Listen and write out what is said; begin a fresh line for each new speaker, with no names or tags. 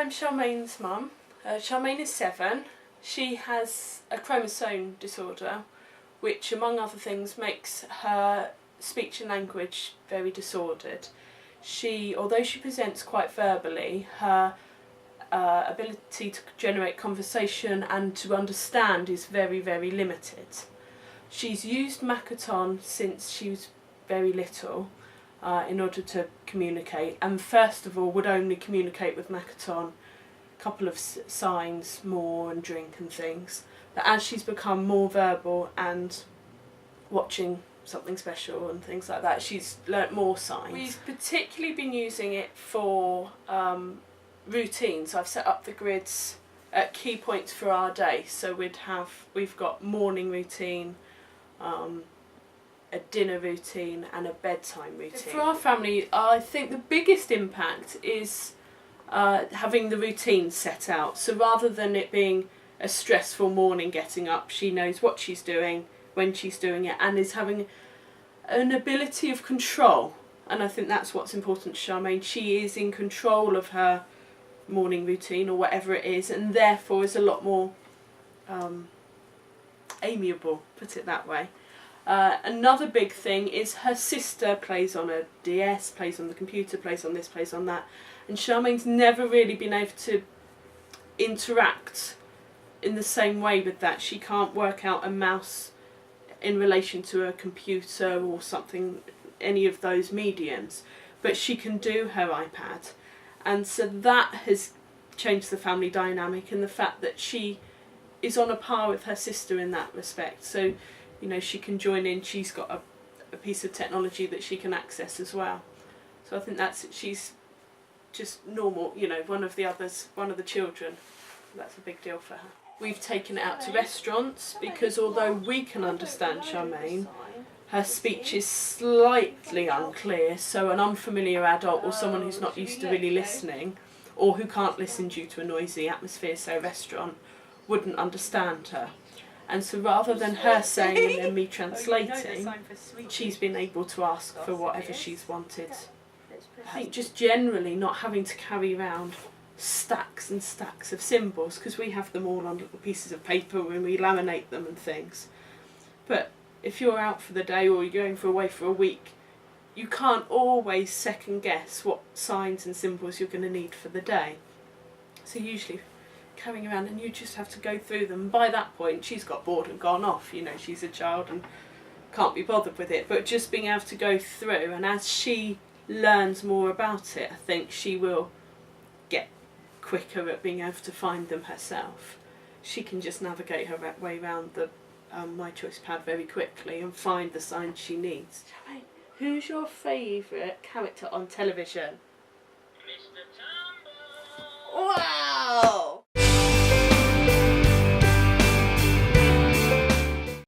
I'm Charmaine's mum. Charmaine is 7. She has a chromosome disorder, which among other things makes her speech and language very disordered. Although she presents quite verbally, her ability to generate conversation and to understand is very, very limited. She's used Makaton since she was very little in order to communicate, and first of all would only communicate with Makaton a couple of signs more and drink and things. But as she's become more verbal and watching something special and things like that, she's learnt more signs. We've particularly been using it for routines. I've set up the grids at key points for our day, so we've got morning routine, a dinner routine and a bedtime routine. For our family, I think the biggest impact is having the routine set out. So rather than it being a stressful morning getting up, she knows what she's doing, when she's doing it, and is having an ability of control. And I think that's what's important to Charmaine. She is in control of her morning routine or whatever it is, and therefore is a lot more amiable, put it that way. Another big thing is her sister plays on a DS, plays on the computer, plays on this, plays on that, and Charmaine's never really been able to interact in the same way with that. She can't work out a mouse in relation to a computer or something, any of those mediums, but she can do her iPad, and so that has changed the family dynamic and the fact that she is on a par with her sister in that respect. So you know, she can join in, she's got a piece of technology that she can access as well. So I think she's just normal, you know, one of the children. That's a big deal for her. We've taken it out to restaurants because although we can understand Charmaine, her speech is slightly unclear, so an unfamiliar adult or someone who's not used to really listening, or who can't listen due to a noisy atmosphere, say a restaurant, wouldn't understand her. And so rather than her saying and then me translating, she's been able to ask for whatever she's wanted. I think just generally not having to carry around stacks and stacks of symbols, because we have them all on little pieces of paper when we laminate them and things. But if you're out for the day or you're going away for a week, you can't always second guess what signs and symbols you're going to need for the day. So usually carrying around, and you just have to go through them. By that point she's got bored and gone off, you know, she's a child and can't be bothered with it, but just being able to go through, and as she learns more about it, I think she will get quicker at being able to find them herself. She can just navigate her way around the MyChoicePad very quickly and find the signs she needs. Who's your favourite character on television?